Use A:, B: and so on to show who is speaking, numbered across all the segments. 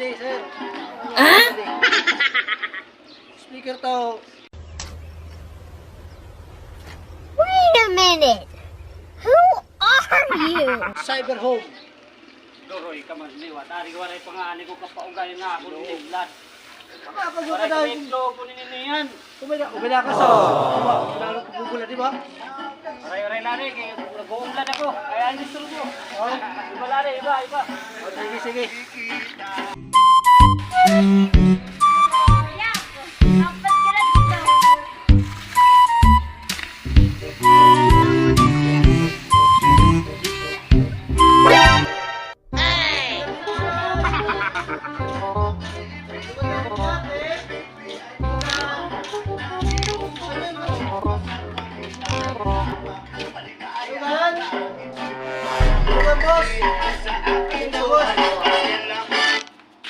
A: Pwede, sir. Speaker to.
B: Wait a minute. Who are you?
A: Cyber home.
C: Doroy ka man liwat. Ari ko rin pangaani ko kapaugali na ako niliblat.
A: Makakago ka
C: Para
A: dahil.
C: ko po niniyan.
A: Kumila ka sa. Gugula, di ba?
C: Aray-aray lari kay nag-uumlad ako. Kaya ang gusto ko. Iba lari, iba.
A: Sige, sige.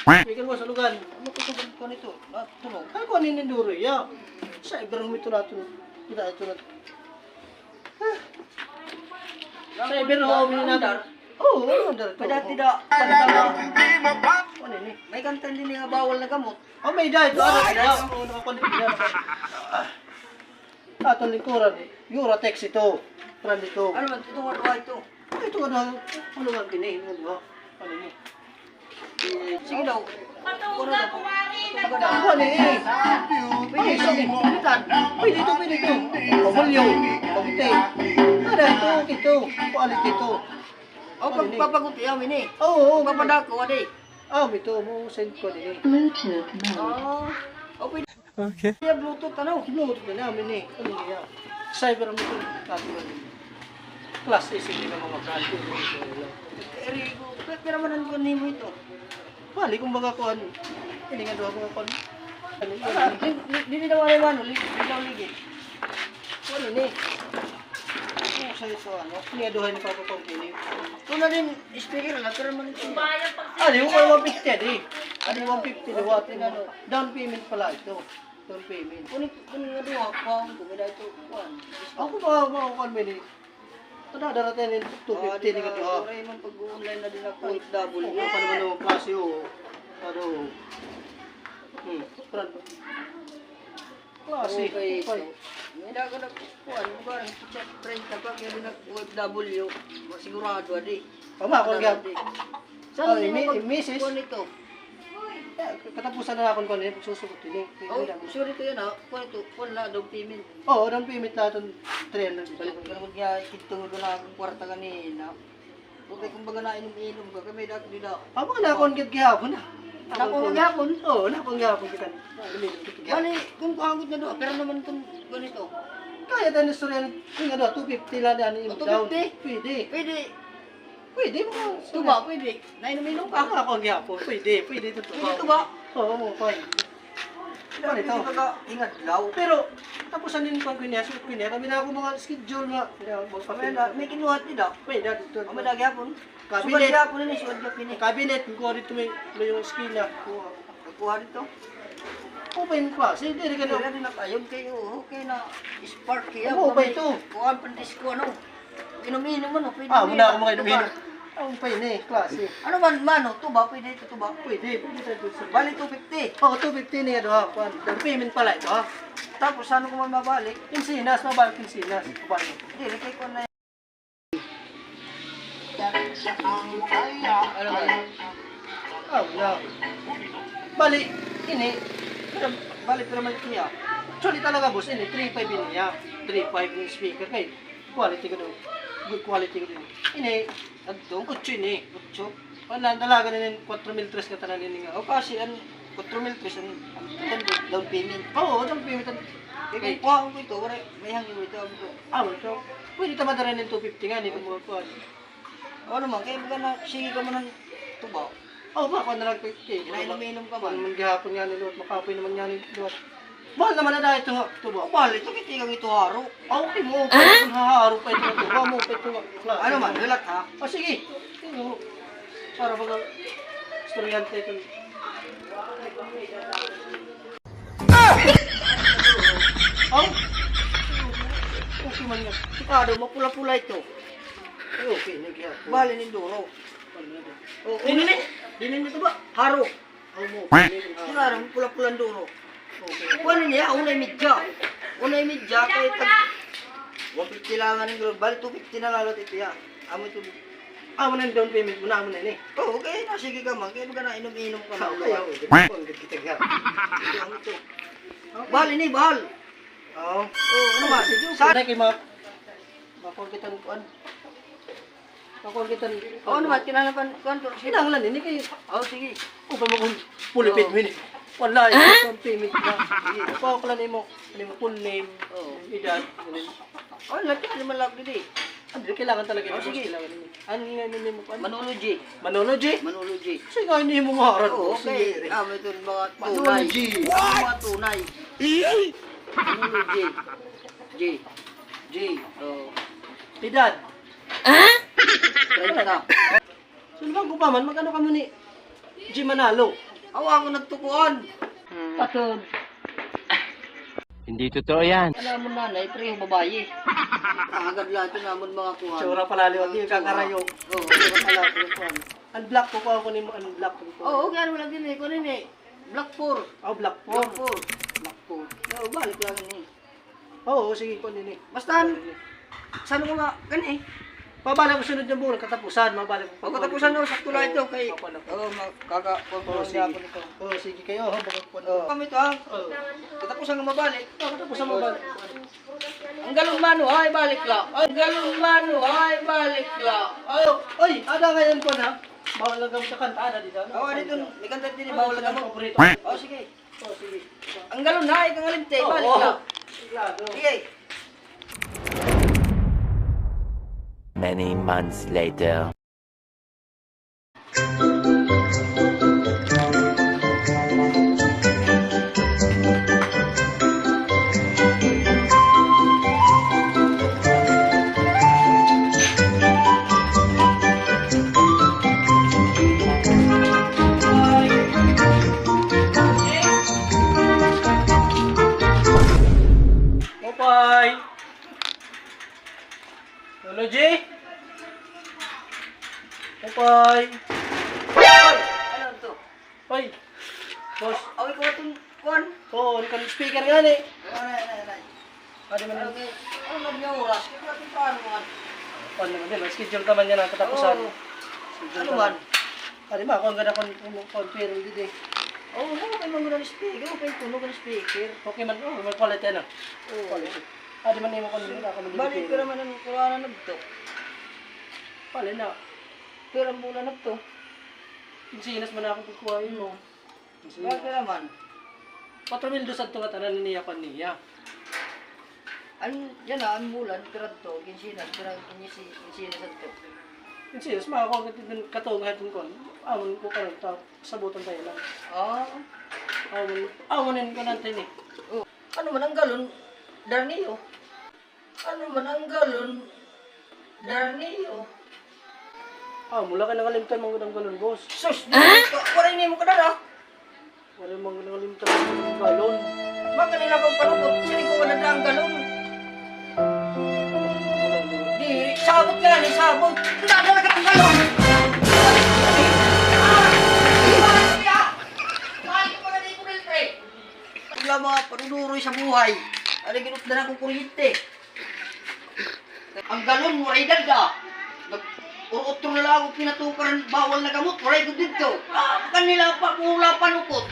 A: Speaker mo sa lugan. Ano ko sa nito? Tulong. Ay ko anin enduro ya. Cyber home ito nato. Kita ito nato. Cyber home ni nato. Oh, under to.
D: Pada tidak pada
A: Ano ni?
D: may kanta din nga bawal na gamot.
A: Oh, may dahil. Ano sila? Ano ko nila. Aton likuran. Eurotex ito. Brand ito.
D: Ano man ito nga ito?
A: Ito ano? Ano nga kini? Ano Ano ni?
D: Sige daw. Ano daw?
A: Ano ni? Pwede ito. Pwede ito. Pamulyo. Pagte. Ada ito. Quality ito.
D: O papaguti amin eh.
A: Oo.
D: Papadako adi.
A: Ito mo send ko din.
B: Bluetooth mode.
D: Oh. O pwede.
A: Okay.
D: Iya Bluetooth ano?
A: Bluetooth na namin eh. Ano niya? Cyber mo ito. Class A hindi na mga brand.
D: Erigo. Pero manan ko nimo ito.
A: Bali kung baga ko ano. Hindi nga doon mga kon.
D: Dili daw ay man, daw ligid.
A: Ano ni? Ano sa ito ano? Niyaduhan ni Papa Company.
D: Tuna din speaker na pero man ito.
A: Ano yung 150 di? Ano yung 150 na watt ano? Down payment pala ito. Down payment.
D: Kunin nga daw ako ko gida ito. Kuan.
A: Ako ba mga company? Tada darating ng 250 ni ka to.
D: Oray man pag online na din ako double.
A: Ano pa naman ang klase o? Ano? Brand. Klase.
D: Okay. May dago na kuan mo ba chat friend ka pa kaya din OFW. Sigurado adi.
A: Tama ako nga.
D: Saan
A: Ay,
D: mo
A: Mrs.
D: kuan ito?
A: Katapusan na akong kunin, susugot din eh.
D: Oh, sure ito yan ha. Kuan ito, kuan la down payment.
A: Oo, down payment natin 300.
D: Balik ka naman kaya ikinto doon na akong kwarta kanina. Okay, kung baga na inom-inom ka, kami dako di daw.
A: Amo na akong gihapon na.
D: Ako maghapon?
A: Oo, nakong gihapon kita.
D: Bali, kung kahangit na doon, pero naman itong ganito.
A: Kaya tayo na storyan, kung ano, 250 lang yan yung down.
D: 250?
A: Pwede.
D: Pwede.
A: Pwede mo.
D: Tuba, pwede. Nainom-inom ka.
A: Ako akong gihapon. Pwede ito.
D: Pwede tuba.
A: Oo, mo, fine. Ano ito?
D: Pwede ka ingat law.
A: Pero, tapusan din ko ang kinya. So, kinya, kami na ako mga schedule nga.
D: Kami na, may kinuhat din daw.
A: Pwede, dito.
D: Kami na gyapon.
A: Kabinet.
D: Sugad gyapon ni sugad gyapon ni.
A: Cabinet, ko dito may yung skill na.
D: Kuha dito.
A: Open class. Hindi rin ka
D: Kaya din na ayun kayo. Okay na. Spark kaya.
A: Oo, ba ito?
D: Kuha pa disco ano. Inom-inom ano. Pwede.
A: Muna ako mga inuminom. Ang pa yun eh, klase.
D: Ano man, mano? Tuba? Pwede ito tuba?
A: Pwede tayo sa
D: Bali 250.
A: Oo, 250 niya doon. Down payment pala ito ha.
D: Tapos ano ko man mabalik?
A: Kinsinas, mabalik kinsinas. Kubalik.
D: Hindi, likay ko na yan. Ano ba?
A: Wala. Bali, ini. Bali pero may niya. Actually talaga boss, ini 3.5 din niya. 3.5 yung speaker kay. Quality ko doon. Good quality ko din. Ini, doon, 8 ini. 8. Wala, dalaga na yung 4,003 ka tanan nga.
D: O kasi, 4,003 ang down payment.
A: Oo, down payment.
D: Kaya kung kuha ko ito, may hangin ito.
A: So, pwede tama na rin yung 250 nga, hindi ko mo kuha.
D: O naman, kaya baga na, sige ka man ng tuba.
A: Baka na lang kay.
D: Inainom-inom ka
A: Ano
D: man.
A: man gihapon nga ni Lord, makapoy naman nga ni Lord. Bahal naman na dahil ito nga, ito ba?
D: Bali, ito kitigang ito haro.
A: Okay mo, kung haharo pa ito ito, mo pa ito klase.
D: Ano man, relat ha?
A: Sige. Tingnan mo. Para baga, storyante ito. Okay man yan.
D: Sikado, mapula-pula ito.
A: Ay, okay, nagyapon.
D: Bali ni Duro.
A: Dinin ito ba?
D: Haro.
A: Ako mo.
D: Sigurado, pula-pulang duro. Kuha niya, unay medya. Unay medya, kahit 150 lang nga ng gulog. Bali, 250 na lalot ito ya. Amo ito.
A: Amo na yung down payment mo na, amo na yun eh.
D: Oo, okay na. Sige ka man. Kaya ba ka na inom-inom ka man.
A: Okay, okay. Kita nga.
D: Ito, amo ito. Bahal ini, bahal.
A: Oo.
D: Oo, ano ba? Sige,
A: Sana kayo makulitan kuan. Makulitan.
D: Oo naman, kinalapan kantor.
A: Sinanglan ini kayo.
D: Oo, sige.
A: O pa mo kung pulipit mo ini. Wala, ito payment na. Sige, pakukulan mo. Ano mo, full name, edad.
D: Oo, lagi ka naman lang din eh.
A: Ano, kailangan talaga
D: Oh,
A: yung
D: sige.
A: kailangan mo. Ano nga mo kuan?
D: Manolo G.
A: Manolo G?
D: Manolo G.
A: Sige, hindi mo maharap.
D: Oo, okay. Amo ito mga
A: Manolo
D: tunay.
A: G.
D: Mga tunay. Manolo G. G.
A: G.
D: Oo.
A: Edad.
D: 30 na.
A: Sino bang kupaman? Magkano ka mo ni G Manalo?
D: Awa ako nagtukuan. Patod.
C: Hindi totoo yan.
D: Alam mo nanay, pre yung babae. Agad lahat yung namon mga kuhan.
A: Tsura pala liwat yung kakarayo.
D: Oo.
A: Tsura pala yung kuhan. Unblock ko pa ako ni mo unblock ko.
D: Oo, kaya mo lang din eh. Kunin eh. Black 4.
A: Oh, black
D: Black
A: 4.
D: 4. Black 4. Oo, balik lang ni.
A: Oo, sige ko din eh.
D: Basta, saan ko nga, gani eh.
A: Mabalik ko sunod yung buwan, katapusan, mabalik ko.
D: Pagkatapusan mo, sakto lang ito kay...
A: Opo, opo.
D: Oo,
A: Oo,
D: magkaka-control
A: sige.
D: niya ako nito.
A: Oo, sige kayo, ha, bakit po.
D: Oo. Kami ito ha.
A: Oo.
D: Katapusan nga mabalik.
A: Katapusan mabalik.
D: Ang galong mano, ay balik lang. Ang galong mano, ay balik lang.
A: Ay, oy, ada ngayon po na. Bawal lang gamit sa kanta, ada dito.
D: Oo, dito, may kanta din, bawal lang mo.
A: Paborito.
D: Oo, sige.
A: Oo, sige.
D: Ang galon na, ikang alinte,
A: Oo,
D: balik
A: oo.
D: lang.
A: Sigurado.
D: Sige.
E: Many months later.
A: Popeye! Lolo G? Popeye!
D: Ay, ano to?
A: Oy! Boss!
D: Awi ko itong kuhan.
A: Oo, oh, kan speaker nga ni.
D: Ay.
A: Pwede man
D: Okay. Ano lang niya oras? Kaya natin paano man?
A: Paano naman din, schedule ka man yan ang katapusan.
D: Oo.
A: Schedule
D: Ano
A: ka
D: man?
A: Pwede ba, kung ganda kung pero hindi eh.
D: Oo, okay man muna ng speaker. Okay, tunog ng speaker.
A: Okay man, oh, may quality ano.
D: Oo.
A: Quality. Pwede man nimo kung hindi ako mag
D: Balik ko naman ang kuha na nagto.
A: Pwede na.
D: Pero ang mula nagto.
A: Insinas man ako pagkuhain mo.
D: Balik ko naman.
A: 4,000 sa ito nga tanan niya pa niya.
D: Yan na, ang bulan, pero to, kinsinas, pero kinsinas at to.
A: Insinas, makakuha katong hatong kon. Amon ko karon ta sabutan tayo lang.
D: Ah,
A: Amonin ko natin eh.
D: oh. Ano man ang galon? Darniyo. Ano man ang galon? Darniyo.
A: Mula ka nakalimtan mga gudang galon, boss.
D: Sus, wala hindi mo kadara.
A: Wala mga nakalimtan mga galon.
D: Baka nila pang panukot, sini ko kadara ang galon. Di, sabot ka lang, sabot. Nadala ka ang galon. Wala mga panunuroy sa buhay. Ano ginupdan akong kuryente. Ang galon mo ay dada. Urutro na lang akong pinatukaran bawal na gamot. Waray ko dito. Kanila pa pula panukot.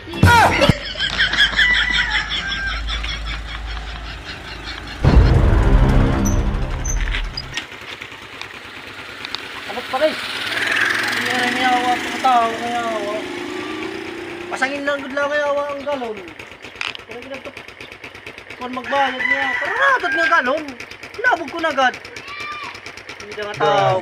A: Abot pa rin. Hindi na may awa ang tao, may awa. Pasangin lang gud lang may awa ang galon. Pero ginagtok. Kung magbayad niya, paratot nga galon. Kinabog ko na agad. Hindi na nga tao.